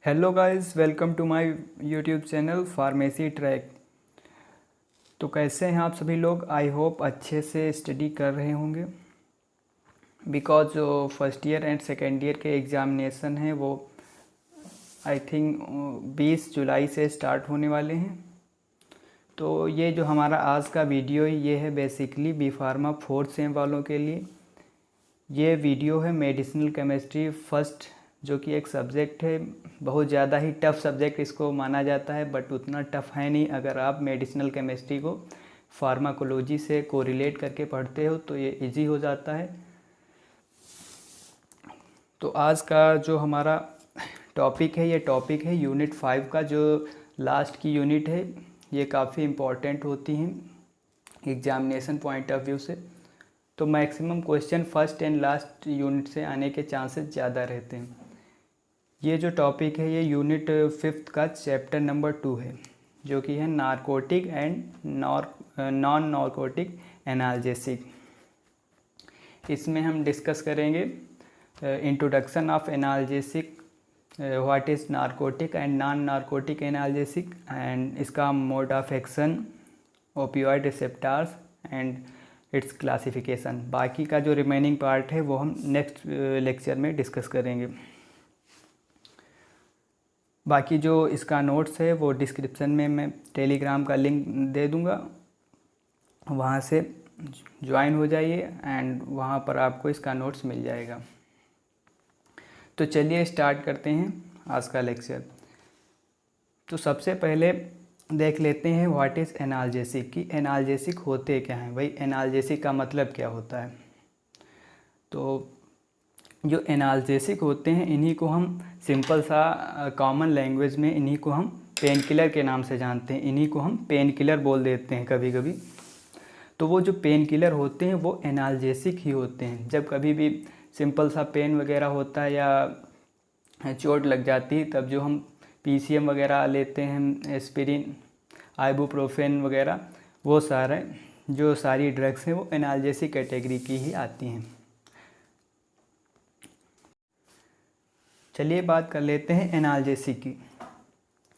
Hello guys, welcome to my YouTube channel pharmacy track. तो कैसे हैं आप सभी लोग? आई होप अच्छे से स्टडी कर रहे होंगे, बिकॉज जो first year and second year के एग्ज़ामिनेशन हैं वो आई थिंक 20 जुलाई से स्टार्ट होने वाले हैं। तो ये जो हमारा आज का वीडियो है ये है basically B pharma fourth sem वालों के लिए। ये वीडियो है मेडिसिनल केमिस्ट्री फर्स्ट, जो कि एक सब्जेक्ट है, बहुत ज़्यादा ही टफ़ सब्जेक्ट इसको माना जाता है, बट उतना टफ़ है नहीं। अगर आप मेडिसिनल केमिस्ट्री को फार्माकोलॉजी से कोरिलेट करके पढ़ते हो तो ये इजी हो जाता है। तो आज का जो हमारा टॉपिक है, ये टॉपिक है यूनिट 5 का, जो लास्ट की यूनिट है। ये काफ़ी इम्पॉर्टेंट होती हैं एग्जामिनेशन पॉइंट ऑफ व्यू से। तो maximum question first and last unit से आने के चांसेस ज़्यादा रहते हैं। ये जो टॉपिक है ये यूनिट 5 का चैप्टर नंबर 2 है, जो कि है narcotic and non narcotic analgesic. इसमें हम डिस्कस करेंगे introduction of analgesic, what is narcotic and non narcotic analgesic, and इसका mode of action, opioid receptors and its classification. बाकी का जो रिमेनिंग पार्ट है वो हम नेक्स्ट लेक्चर में डिस्कस करेंगे। बाकी जो इसका नोट्स है वो डिस्क्रिप्शन में मैं टेलीग्राम का लिंक दे दूंगा, वहाँ से ज्वाइन हो जाइए एंड वहाँ पर आपको इसका नोट्स मिल जाएगा। तो चलिए स्टार्ट करते हैं आज का लेक्चर। तो सबसे पहले देख लेते हैं व्हाट इज़ एनाल्जेसिक, कि एनाल्जेसिक होते क्या हैं। भाई एनाल्जेसिक का मतलब क्या होता है? तो जो एनाल्जेसिक होते हैं इन्हीं को हम सिंपल सा कॉमन लैंग्वेज में इन्हीं को हम पेन किलर के नाम से जानते हैं। इन्हीं को हम पेन किलर बोल देते हैं कभी कभी। तो वो जो पेन किलर होते हैं वो एनाल्जेसिक ही होते हैं। जब कभी भी सिंपल सा पेन वगैरह होता है या चोट लग जाती है, तब जो हम पीसीएम वगैरह लेते हैं, एस्पिरिन, आइबुप्रोफेन वगैरह, वो सारी ड्रग्स हैं वो एनाल्जेसिक कैटेगरी की ही आती हैं। चलिए बात कर लेते हैं एनाल्जेसिक की।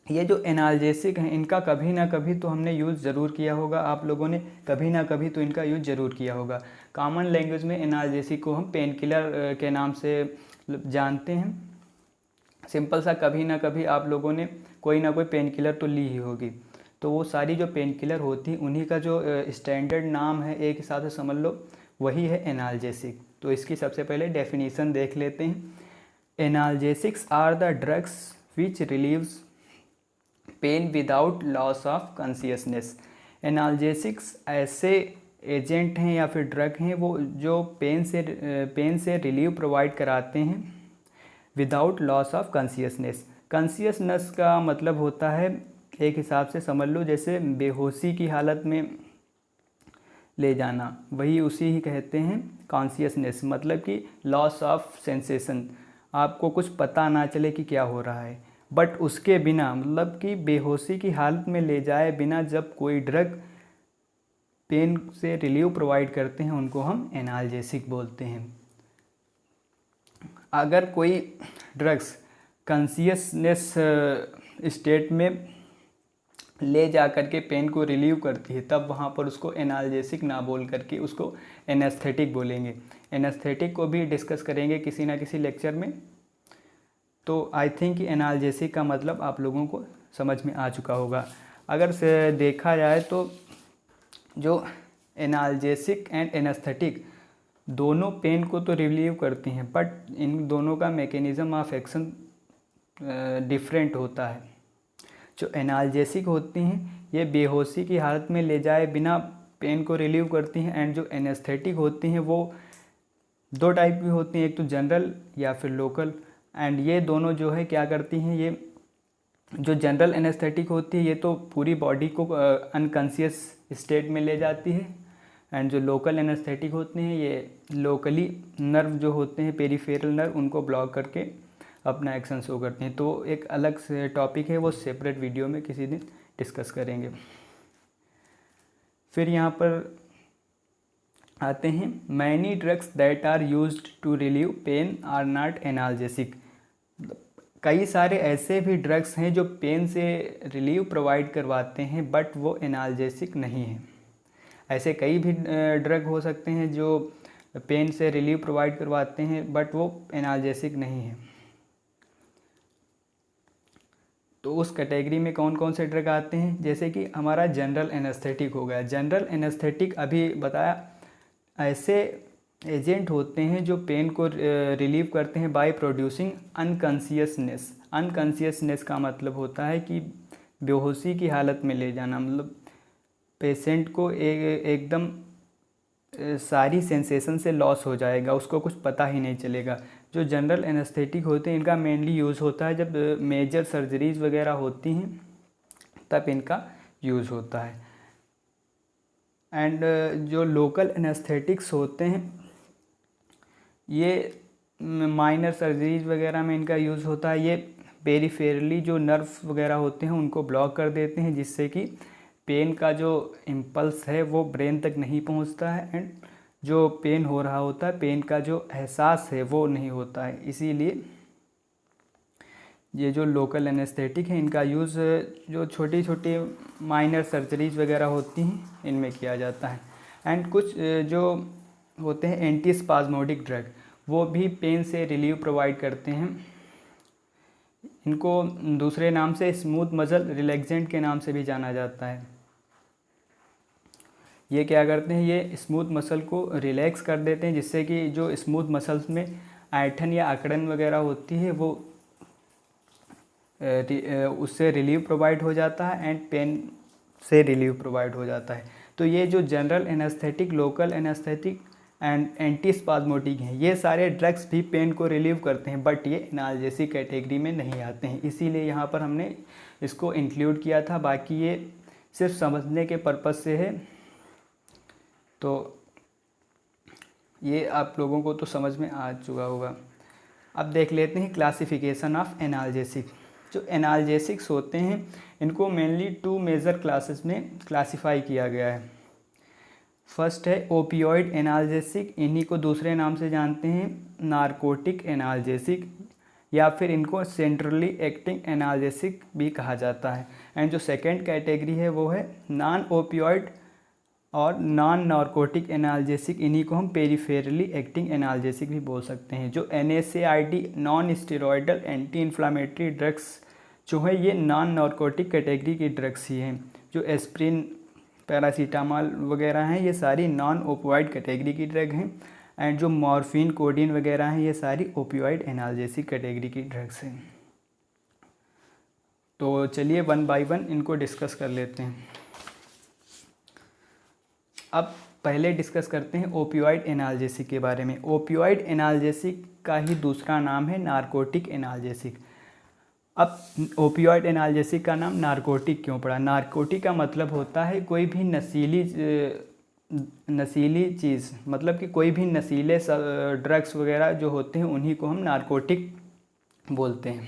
ये जो एनाल्जेसिक हैं इनका कभी ना कभी तो हमने यूज़ ज़रूर किया होगा, आप लोगों ने कभी ना कभी तो इनका यूज़ ज़रूर किया होगा। कॉमन लैंग्वेज में एनाल्जेसिक को हम पेन किलर के नाम से जानते हैं। सिंपल सा कभी ना कभी आप लोगों ने कोई ना कोई पेन किलर तो ली ही होगी। तो वो सारी जो पेन किलर होती हैं उन्हीं का जो स्टैंडर्ड नाम है, एक हिसाब से समझ लो, वही है एनाल्जेसिक। तो इसकी सबसे पहले डेफिनेशन देख लेते हैं। Analgesics are the drugs which relieves pain without loss of consciousness. Analgesics ऐसे एजेंट हैं या फिर ड्रग हैं वो जो पेन से रिलीव प्रोवाइड कराते हैं without loss of consciousness. Consciousness का मतलब होता है, एक हिसाब से समझ लो, जैसे बेहोशी की हालत में ले जाना, वही उसी ही कहते हैं कॉन्शियसनेस। मतलब कि लॉस ऑफ सेंसेशन, आपको कुछ पता ना चले कि क्या हो रहा है, बट उसके बिना, मतलब कि बेहोशी की हालत में ले जाए बिना जब कोई ड्रग पेन से रिलीव प्रोवाइड करते हैं उनको हम एनाल्जेसिक बोलते हैं। अगर कोई ड्रग्स कॉन्शियसनेस स्टेट में ले जा करके पेन को रिलीव करती है, तब वहाँ पर उसको एनाल्जेसिक ना बोल करके उसको एनेस्थेटिक बोलेंगे। एनेस्थेटिक को भी डिस्कस करेंगे किसी ना किसी लेक्चर में। तो आई थिंक एनाल्जेसिक का मतलब आप लोगों को समझ में आ चुका होगा। अगर से देखा जाए तो जो एनाल्जेसिक एंड एनेस्थेटिक दोनों पेन को तो रिलीव करती हैं, बट इन दोनों का मैकेनिज़्म ऑफ एक्शन डिफरेंट होता है। जो एनाल्जेसिक होती हैं ये बेहोशी की हालत में ले जाए बिना पेन को रिलीव करती हैं, एंड जो एनेस्थेटिक होती हैं वो दो टाइप की होती हैं, एक तो जनरल या फिर लोकल। एंड ये दोनों जो है क्या करती हैं, ये जो जनरल एनेस्थेटिक होती है ये तो पूरी बॉडी को अनकॉन्शियस स्टेट में ले जाती है, एंड जो लोकल एनेस्थेटिक होते हैं ये लोकली नर्व जो होते हैं, पेरिफेरल नर्व, उनको ब्लॉक करके अपना एक्शन शो करते हैं। तो एक अलग से टॉपिक है, वो सेपरेट वीडियो में किसी दिन डिस्कस करेंगे। फिर यहाँ पर आते हैं, many drugs that are used to relieve pain are not analgesic. कई सारे ऐसे भी ड्रग्स हैं जो पेन से रिलीव प्रोवाइड करवाते हैं बट वो एनाल्जेसिक नहीं है। ऐसे कई भी ड्रग हो सकते हैं जो पेन से रिलीव प्रोवाइड करवाते हैं बट वो एनाल्जेसिक नहीं है। तो उस कैटेगरी में कौन कौन से ड्रग आते हैं, जैसे कि हमारा जनरल एनेस्थेटिक हो गया। जनरल एनेस्थेटिक अभी बताया, ऐसे एजेंट होते हैं जो पेन को रिलीव करते हैं बाय प्रोड्यूसिंग अनकॉन्शियसनेस। अनकॉन्शियसनेस का मतलब होता है कि बेहोशी की हालत में ले जाना, मतलब पेशेंट को एकदम सारी सेंसेशन से लॉस हो जाएगा, उसको कुछ पता ही नहीं चलेगा। जो जनरल एनेस्थेटिक होते हैं इनका मेनली यूज़ होता है जब मेजर सर्जरीज़ वगैरह होती हैं तब इनका यूज़ होता है। एंड जो लोकल एनेस्थेटिक्स होते हैं ये माइनर सर्जरीज वगैरह में इनका यूज़ होता है। ये पेरिफेरली जो नर्व्स वगैरह होते हैं उनको ब्लॉक कर देते हैं जिससे कि पेन का जो इम्पल्स है वो ब्रेन तक नहीं पहुंचता है एंड जो पेन हो रहा होता है, पेन का जो एहसास है वो नहीं होता है। इसीलिए ये जो लोकल एनेस्थेटिक है इनका यूज़ जो छोटी छोटी माइनर सर्जरीज वगैरह होती हैं इनमें किया जाता है। एंड कुछ जो होते हैं एंटी स्पाज्मोडिक ड्रग, वो भी पेन से रिलीव प्रोवाइड करते हैं। इनको दूसरे नाम से स्मूथ मसल रिलैक्सेंट के नाम से भी जाना जाता है। ये क्या करते हैं, ये स्मूथ मसल को रिलैक्स कर देते हैं जिससे कि जो स्मूथ मसल्स में ऐंठन या अकड़न वगैरह होती है वो उससे रिलीव प्रोवाइड हो जाता है एंड पेन से रिलीव प्रोवाइड हो जाता है। तो ये जो general anaesthetic, local anaesthetic and anti spasmodic हैं, ये सारे ड्रग्स भी पेन को रिलीव करते हैं बट ये एनाल्जेसिक कैटेगरी में नहीं आते हैं, इसीलिए यहाँ पर हमने इसको इंक्लूड किया था। बाकी ये सिर्फ समझने के पर्पज़ से है, तो ये आप लोगों को तो समझ में आ चुका होगा। अब देख लेते हैं क्लासिफिकेशन ऑफ एनाल्जेसिक। जो एनाल्जेसिक्स होते हैं इनको मेनली 2 मेजर क्लासेस में क्लासिफाई किया गया है। फर्स्ट है ओपियोइड एनाल्जेसिक, इन्हीं को दूसरे नाम से जानते हैं नारकोटिक एनाल्जेसिक, या फिर इनको सेंट्रली एक्टिंग एनाल्जेसिक भी कहा जाता है। एंड जो सेकेंड कैटेगरी है वो है नॉन ओपियोइड और नॉन नारकोटिक एनाल्जेसिक, इन्हीं को हम पेरिफेरली एक्टिंग एनाल्जेसिक भी बोल सकते हैं। जो NSAID non steroidal anti inflammatory drugs जो है ये नॉन नारकोटिक कैटेगरी की ड्रग्स ही हैं। जो एस्प्रिन, पैरासीटामॉल वगैरह हैं ये सारी नॉन ओपियोइड कैटेगरी की ड्रग हैं। एंड जो मॉर्फिन, कोडीन वगैरह हैं ये सारी ओपियोइड एनाल्जेसिक कैटेगरी की ड्रग्स हैं। तो चलिए 1 बाय 1 इनको डिस्कस कर लेते हैं। अब पहले डिस्कस करते हैं ओपियोइड एनाल्जेसिक के बारे में। ओपियोइड एनाल्जेसिक का ही दूसरा नाम है नारकोटिक एनाल्जेसिक। अब ओपियोइड एनाल्जेसिक का नाम नारकोटिक क्यों पड़ा? नारकोटिक का मतलब होता है कोई भी नशीली चीज़, मतलब कि कोई भी नशीले ड्रग्स वगैरह जो होते हैं उन्हीं को हम नारकोटिक बोलते हैं।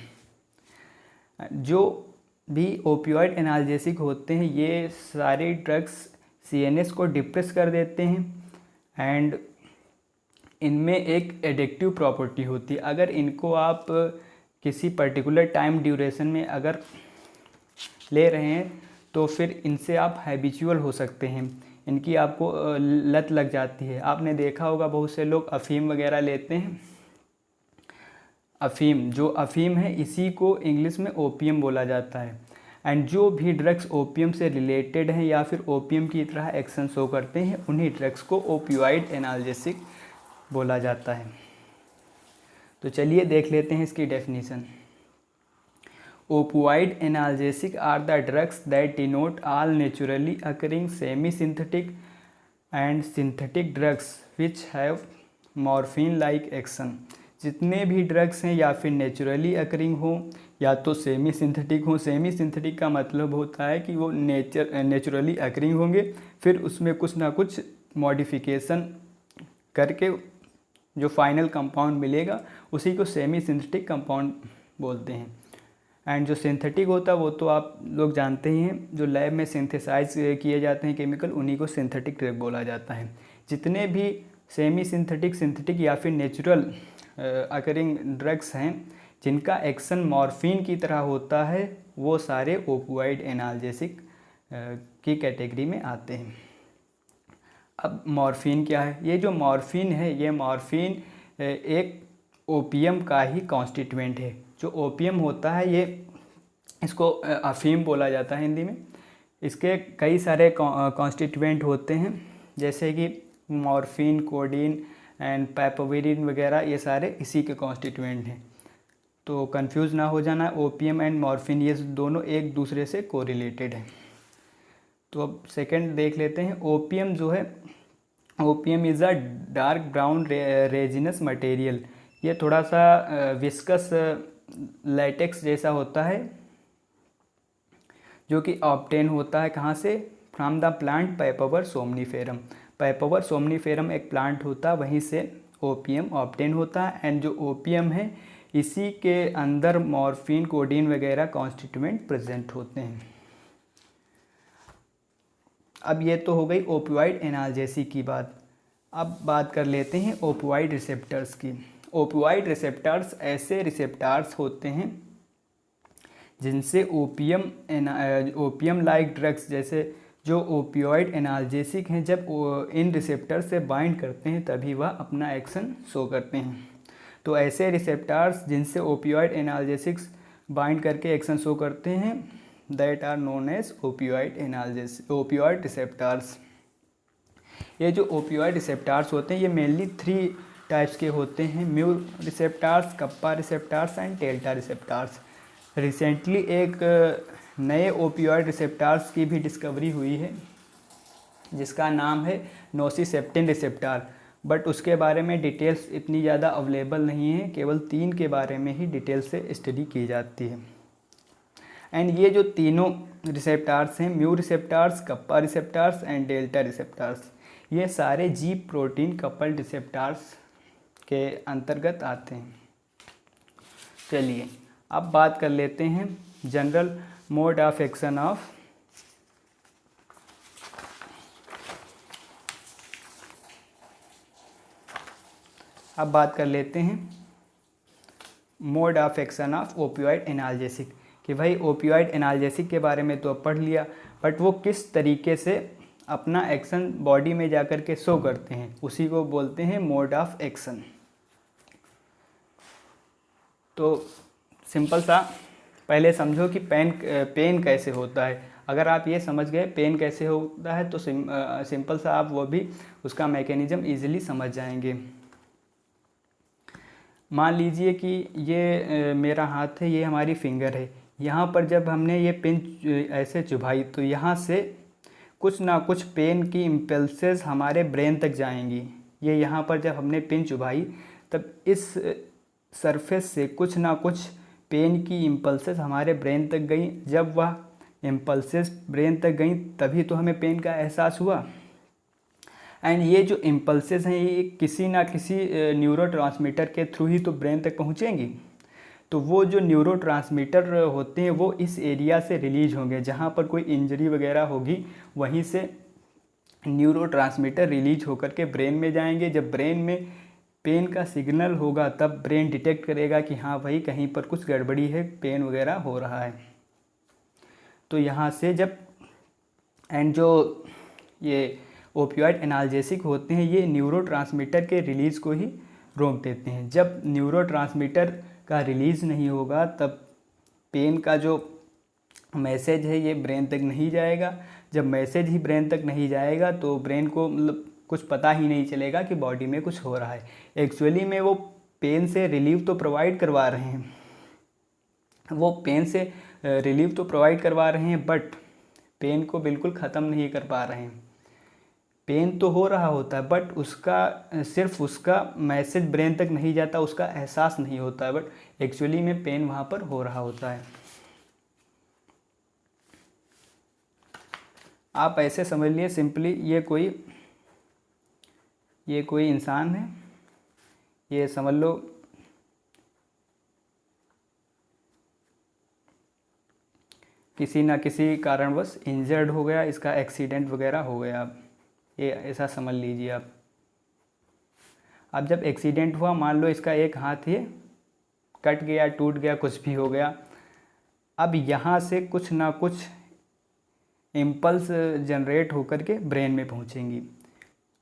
जो भी ओपियोइड एनाल्जेसिक होते हैं ये सारे ड्रग्स CNS को डिप्रेस कर देते हैं एंड इनमें एक एडिक्टिव प्रॉपर्टी होती है। अगर इनको आप किसी पर्टिकुलर टाइम ड्यूरेशन में अगर ले रहे हैं तो फिर इनसे आप हैबिचुअल हो सकते हैं, इनकी आपको लत लग जाती है। आपने देखा होगा बहुत से लोग अफ़ीम वगैरह लेते हैं। जो अफ़ीम है इसी को इंग्लिश में ओपियम बोला जाता है। एंड जो भी ड्रग्स ओपियम से रिलेटेड हैं या फिर ओपियम की तरह एक्शन शो करते हैं उन्हीं ड्रग्स को ओपियोइड एनाल्जेसिक बोला जाता है। तो चलिए देख लेते हैं इसकी definition. Opioid analgesic are the drugs that denote all naturally occurring semi synthetic and synthetic drugs which have morphine like action. जितने भी ड्रग्स हैं या फिर नेचुरली अकरिंग हो या तो सेमी सिंथेटिक हो। सेमी सिंथेटिक का मतलब होता है कि वो नेचुरली अकरिंग होंगे, फिर उसमें कुछ ना कुछ मॉडिफिकेशन करके जो फाइनल कंपाउंड मिलेगा उसी को सेमी सिंथेटिक कंपाउंड बोलते हैं। एंड जो सिंथेटिक होता है वो तो आप लोग जानते ही हैं, जो लैब में सिंथेसाइज किए जाते हैं केमिकल उन्हीं को सिंथेटिक ड्रग बोला जाता है। जितने भी सेमी सिंथेटिक, सिंथेटिक या फिर नेचुरल अकरिंग ड्रग्स हैं जिनका एक्शन मॉर्फिन की तरह होता है वो सारे ओपियोइड एनाल्जेसिक की कैटेगरी में आते हैं। अब मॉर्फिन क्या है? ये जो मॉर्फिन है, ये मॉर्फिन एक ओपियम का ही कॉन्स्टिट्यूएंट है। जो ओपियम होता है ये, इसको अफीम बोला जाता है हिंदी में। इसके कई सारे कॉन्स्टिट्यूएंट होते हैं, जैसे कि मॉर्फिन, कोडीन एंड पैपावेरिन वगैरह, ये सारे इसी के कॉन्स्टिट्यूएंट हैं। तो कंफ्यूज ना हो जाना, ओपियम एंड मॉर्फिन ये दोनों एक दूसरे से कोरिलेटेड हैं। तो अब सेकंड देख लेते हैं। ओपियम जो है, opium is a dark brown resinous material. ये थोड़ा सा विस्कस लैटेक्स जैसा होता है, जो कि ऑब्टेन होता है कहाँ से? From the plant Papaver somniferum. Papaver somniferum एक प्लांट होता है, वहीं से ओपियम ऑब्टेन होता है। एंड जो ओपियम है, इसी के अंदर मॉर्फिन, कोडीन वगैरह कॉन्स्टिट्यूएंट प्रेजेंट होते हैं। अब ये तो हो गई ओपियोइड एनाल्जेसिक की बात। अब बात कर लेते हैं ओपियोइड रिसेप्टर्स की। ओपियोइड रिसेप्टर्स ऐसे रिसेप्टर्स होते हैं जिनसे ओपियम लाइक ड्रग्स, जैसे जो ओपियोइड एनाल्जेसिक हैं, जब इन रिसेप्टर से बाइंड करते हैं तभी वह अपना एक्शन शो करते हैं। तो ऐसे रिसेप्टर्स जिनसे ओपियोइड एनाल्जेसिक्स बाइंड करके एक्शन शो करते हैं, that are known as opioid receptors. ये जो ओपियोइड रिसेप्टर्स होते हैं, ये मेनली 3 टाइप्स के होते हैं: mu receptors, kappa receptors and delta receptors. Recently एक नए ओपियोइड रिसेप्टर्स की भी डिस्कवरी हुई है, जिसका नाम है नोसिसेप्टिन रिसेप्टर, बट उसके बारे में डिटेल्स इतनी ज़्यादा अवेलेबल नहीं है। केवल 3 के बारे में ही डिटेल से स्टडी की जाती है। एंड ये जो तीनों रिसेप्टर्स हैं, mu receptors, kappa receptors and delta receptors, ये सारे जी प्रोटीन कपल्ड रिसेप्टर्स के अंतर्गत आते हैं। चलिए अब बात कर लेते हैं general mode of action of mode of action of opioid analgesic. कि भाई ओपियोइड एनाल्जेसिक के बारे में तो अब पढ़ लिया, बट वो किस तरीके से अपना एक्शन बॉडी में जाकर के शो करते हैं, उसी को बोलते हैं मोड ऑफ एक्शन। तो सिंपल सा पहले समझो कि पेन कैसे होता है। अगर आप ये समझ गए पेन कैसे होता है, तो सिंपल सा आप वो भी उसका मैकेनिज्म ईजिली समझ जाएंगे। मान लीजिए कि ये मेरा हाथ है, ये हमारी फिंगर है। यहाँ पर जब हमने ये पिन ऐसे चुभाई, तो यहाँ से कुछ ना कुछ पेन की इम्पल्सेस हमारे ब्रेन तक जाएंगी। ये यहाँ पर जब हमने पिन चुभाई, तब इस सरफेस से कुछ ना कुछ पेन की इम्पल्सेस हमारे ब्रेन तक गई। जब वह इम्पल्सेस ब्रेन तक गई, तभी तो हमें पेन का एहसास हुआ। एंड ये जो इम्पल्सेस हैं, ये किसी ना किसी न्यूरोट्रांसमीटर के थ्रू ही तो ब्रेन तक पहुँचेंगी। तो वो जो न्यूरोट्रांसमीटर होते हैं, वो इस एरिया से रिलीज होंगे। जहाँ पर कोई इंजरी वगैरह होगी, वहीं से न्यूरोट्रांसमीटर रिलीज होकर के ब्रेन में जाएंगे। जब ब्रेन में पेन का सिग्नल होगा, तब ब्रेन डिटेक्ट करेगा कि हाँ भाई कहीं पर कुछ गड़बड़ी है, पेन वगैरह हो रहा है। तो यहाँ से जब जो ये ओपियोइड एनाल्जेसिक होते हैं, ये न्यूरोट्रांसमीटर के रिलीज़ को ही रोक देते हैं। जब न्यूरोट्रांसमीटर का रिलीज़ नहीं होगा, तब पेन का जो मैसेज है ये ब्रेन तक नहीं जाएगा। जब मैसेज ही ब्रेन तक नहीं जाएगा, तो ब्रेन को मतलब कुछ पता ही नहीं चलेगा कि बॉडी में कुछ हो रहा है। एक्चुअली में वो पेन से रिलीफ तो प्रोवाइड करवा रहे हैं, बट पेन को बिल्कुल ख़त्म नहीं कर पा रहे हैं। पेन तो हो रहा होता है, बट सिर्फ उसका मैसेज ब्रेन तक नहीं जाता, उसका एहसास नहीं होता है, बट एक्चुअली में पेन वहाँ पर हो रहा होता है। आप ऐसे समझ लिए सिंपली, ये कोई इंसान है, ये समझ लो किसी ना किसी कारणवश इंजर्ड हो गया, इसका एक्सीडेंट वगैरह हो गया। ये ऐसा समझ लीजिए आप। अब जब एक्सीडेंट हुआ, मान लो इसका एक हाथ ये कट गया, टूट गया, कुछ भी हो गया। अब यहाँ से कुछ ना कुछ इम्पल्स जनरेट होकर के ब्रेन में पहुँचेंगी,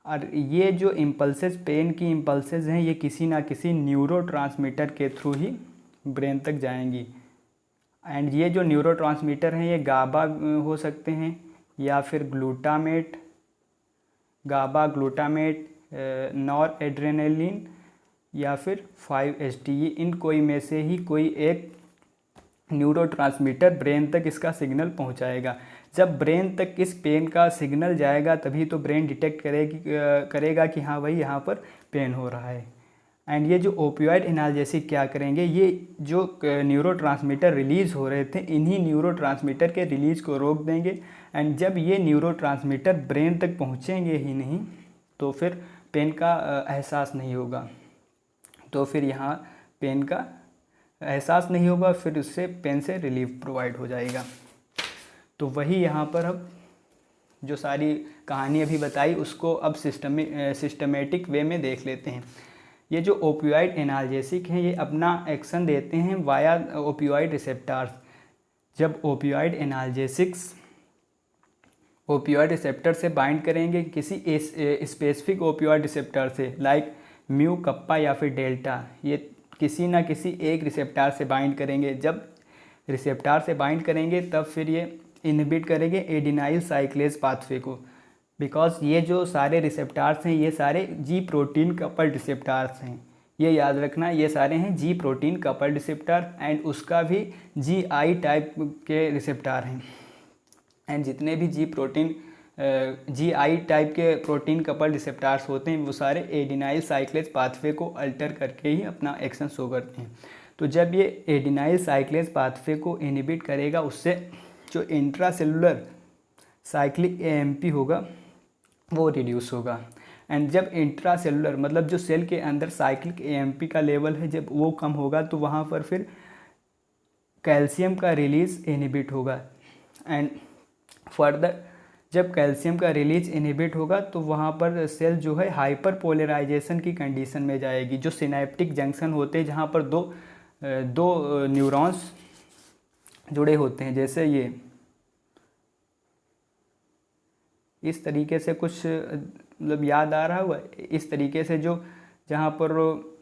और ये जो इम्पल्सेस, पेन की इम्पल्सेस हैं, ये किसी ना किसी न्यूरोट्रांसमीटर के थ्रू ही ब्रेन तक जाएंगी। एंड ये जो न्यूरोट्रांसमीटर हैं ये गाबा हो सकते हैं, या फिर ग्लूटामेट, गाबा, ग्लूटामेट, नॉर एड्रेनलिन, या फिर 5-HT। इन कोई में से ही कोई एक न्यूरोट्रांसमीटर ब्रेन तक इसका सिग्नल पहुंचाएगा। जब ब्रेन तक इस पेन का सिग्नल जाएगा तभी तो ब्रेन डिटेक्ट करेगा कि हाँ भाई यहाँ पर पेन हो रहा है। एंड ये जो ओपियोइड एनाल्जेसिक क्या करेंगे, ये जो न्यूरोट्रांसमीटर रिलीज़ हो रहे थे, इन्हीं न्यूरोट्रांसमीटर के रिलीज़ को रोक देंगे। एंड जब ये न्यूरोट्रांसमीटर ब्रेन तक पहुँचेंगे ही नहीं तो फिर पेन का एहसास नहीं होगा, तो फिर यहाँ पेन का एहसास नहीं होगा, फिर उससे पेन से रिलीफ प्रोवाइड हो जाएगा। तो वही यहाँ पर अब जो सारी कहानी अभी बताई उसको अब सिस्टमेटिक वे में देख लेते हैं। ये जो ओपियोइड एनाल्जेसिक हैं ये अपना एक्शन देते हैं वाया ओपियोइड रिसेप्टर्स। जब ओपियोइड एनाल्जेसिक्स ओपियोइड रिसेप्टर से बाइंड करेंगे किसी स्पेसिफिक ओपियोइड रिसेप्टर से, लाइक म्यू, कप्पा या फिर डेल्टा, ये किसी ना किसी एक रिसेप्टर से बाइंड करेंगे। जब रिसेप्टर से बाइंड करेंगे तब फिर ये इनहिबिट करेंगे एडिनाइल साइक्लेज पाथवे को, बिकॉज ये जो सारे रिसेप्टर्स हैं ये सारे जी प्रोटीन कपल्ड रिसेप्टर्स हैं। ये याद रखना, ये सारे हैं जी प्रोटीन कपल्ड रिसेप्टर, एंड उसका भी जी आई टाइप के रिसेप्टर हैं। एंड जितने भी जी आई टाइप के प्रोटीन कपल्ड रिसेप्टर्स होते हैं वो सारे एडिनाइल साइक्लेज पाथवे को अल्टर करके ही अपना एक्शन शो करते हैं। तो जब ये एडिनाइल साइक्लेज पाथवे को इनहिबिट करेगा, उससे जो इंट्रासेलुलर साइक्लिक एएमपी होगा वो रिड्यूस होगा। एंड जब इंट्रासेलुलर मतलब जो सेल के अंदर साइक्लिक एएमपी का लेवल है जब वो कम होगा तो वहाँ पर फिर कैल्शियम का रिलीज़ इनहिबिट होगा। एंड फर्दर जब कैल्शियम का रिलीज इनहिबिट होगा तो वहाँ पर सेल जो है हाइपर पोलराइजेशन की कंडीशन में जाएगी। जो सिनेप्टिक जंक्शन होते हैं जहाँ पर दो न्यूरॉन्स जुड़े होते हैं, जैसे ये इस तरीके से कुछ मतलब याद आ रहा हुआ, इस तरीके से जो जहाँ पर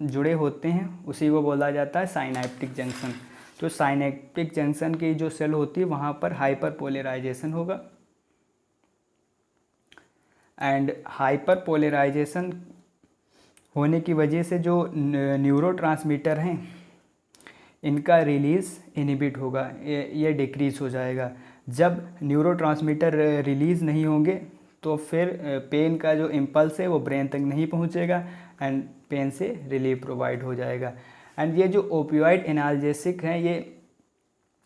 जुड़े होते हैं उसी को बोला जाता है साइनेप्टिक जंक्शन। तो साइनेप्टिक जंक्शन की जो सेल होती है वहाँ पर हाइपर पोलराइजेशन होगा। एंड हाइपर पोलराइजेशन होने की वजह से जो न्यूरोट्रांसमीटर हैं इनका रिलीज़ इनहिबिट होगा, ये डिक्रीज़ हो जाएगा। जब न्यूरोट्रांसमीटर रिलीज़ नहीं होंगे तो फिर पेन का जो इम्पल्स है वो ब्रेन तक नहीं पहुंचेगा एंड पेन से रिलीफ प्रोवाइड हो जाएगा। एंड ये जो ओपियोइड एनाल्जेसिक हैं ये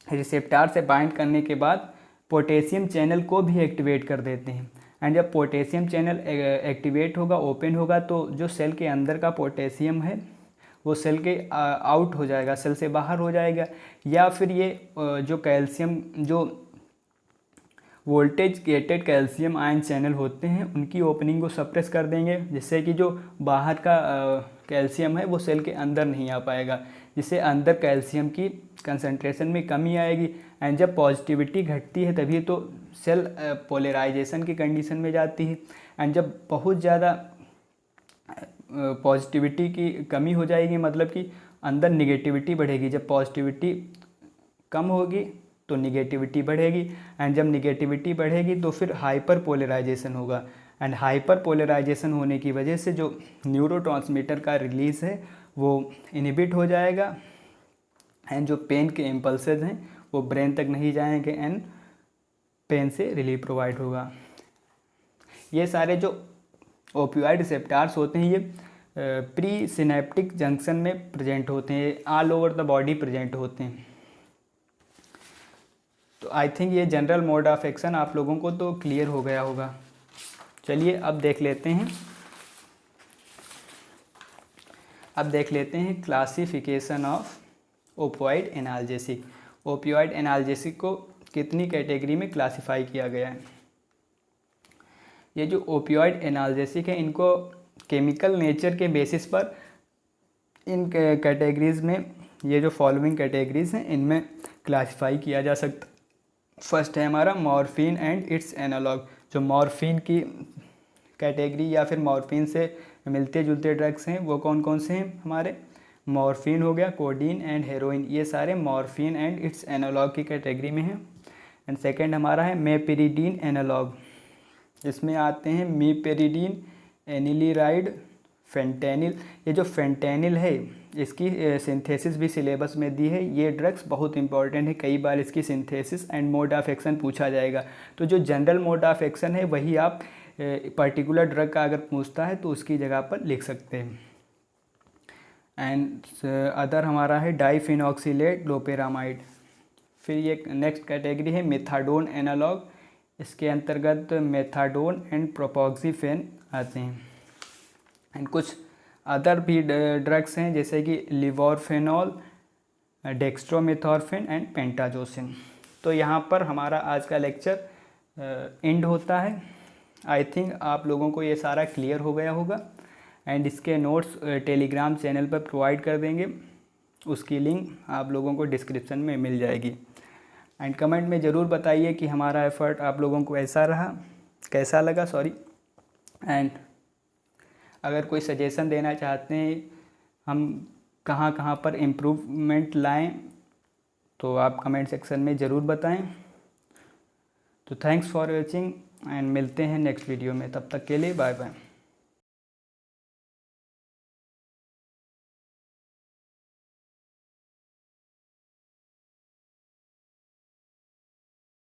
रिसेप्टर से बाइंड करने के बाद पोटेशियम चैनल को भी एक्टिवेट कर देते हैं। एंड जब पोटेशियम चैनल एक्टिवेट होगा, ओपन होगा, तो जो सेल के अंदर का पोटेशियम है वो सेल के आउट हो जाएगा, सेल से बाहर हो जाएगा। या फिर ये जो कैल्शियम, जो voltage gated calcium ion channel होते हैं उनकी ओपनिंग को सप्रेस कर देंगे, जिससे कि जो बाहर का कैल्शियम है वो सेल के अंदर नहीं आ पाएगा, जिससे अंदर कैल्शियम की कंसंट्रेशन में कमी आएगी। एंड जब पॉजिटिविटी घटती है तभी तो सेल पोलराइजेशन की कंडीशन में जाती है। एंड जब बहुत ज़्यादा पॉजिटिविटी की कमी हो जाएगी मतलब कि अंदर निगेटिविटी बढ़ेगी। जब पॉजिटिविटी कम होगी तो निगेटिविटी बढ़ेगी, एंड जब निगेटिविटी बढ़ेगी तो फिर हाइपर पोलराइजेशन होगा। एंड हाइपर पोलराइजेशन होने की वजह से जो न्यूरोट्रांसमीटर का रिलीज़ है वो इनहिबिट हो जाएगा, एंड जो पेन के इम्पल्सेस हैं वो ब्रेन तक नहीं जाएंगे एंड पेन से रिलीफ प्रोवाइड होगा। ये सारे जो ओपियोइड रिसेप्टर्स होते हैं ये प्री सिनेप्टिक जंक्शन में प्रेजेंट होते हैं, all over the body present होते हैं। तो आई थिंक ये जनरल मोड ऑफ एक्शन आप लोगों को तो क्लियर हो गया होगा। चलिए अब देख लेते हैं classification of opioid analgesic. Opioid analgesic को कितनी कैटेगरी में क्लासिफाई किया गया है। ये जो ओपियोइड एनाल्जेसिक है इनको केमिकल नेचर के बेसिस पर इन कैटेगरीज में ये जो फॉलोइंग कैटेगरीज हैं इनमें क्लासिफाई किया जा सकता। फर्स्ट है हमारा मॉर्फिन एंड इट्स एनालॉग। जो मॉर्फिन की कैटेगरी या फिर मॉर्फिन से मिलते जुलते ड्रग्स हैं वो कौन कौन से हैं हमारे, मॉर्फिन हो गया, कोडीन एंड हेरोइन, ये सारे मॉर्फिन एंड इट्स एनालॉग की कैटेगरी में हैं। एंड सेकेंड हमारा है मेपेरिडीन एनालॉग, इसमें आते हैं मीपेरिडीन, एनिलीराइड, फेंटेनिल। ये जो फेंटेनिल है इसकी सिंथेसिस भी सिलेबस में दी है। ये ड्रग्स बहुत इंपॉर्टेंट है, कई बार इसकी synthesis and mode of action पूछा जाएगा। तो जो जनरल मोड ऑफ एक्शन है वही आप पर्टिकुलर ड्रग का अगर पूछता है तो उसकी जगह पर लिख सकते हैं। एंड अदर हमारा है डाइफिनॉक्सिलेट लोपेरामाइड। फिर ये नेक्स्ट कैटेगरी है मेथाडोन एनालॉग, इसके अंतर्गत मेथाडोन एंड प्रोपोक्सीफेन आते हैं। एंड कुछ अदर भी ड्रग्स हैं जैसे कि लिवोरफेनॉल, डेक्स्ट्रोमेथॉर्फिन एंड पेंटाजोसिन। तो यहाँ पर हमारा आज का लेक्चर एंड होता है। आई थिंक आप लोगों को ये सारा क्लियर हो गया होगा। एंड इसके नोट्स टेलीग्राम चैनल पर प्रोवाइड कर देंगे, उसकी लिंक आप लोगों को डिस्क्रिप्शन में मिल जाएगी। एंड कमेंट में ज़रूर बताइए कि हमारा एफ़र्ट आप लोगों को कैसा लगा। एंड अगर कोई सजेशन देना चाहते हैं हम कहाँ कहाँ पर इम्प्रूवमेंट लाएं तो आप कमेंट सेक्शन में ज़रूर बताएं। तो थैंक्स फॉर वॉचिंग एंड मिलते हैं नेक्स्ट वीडियो में, तब तक के लिए बाय बाय।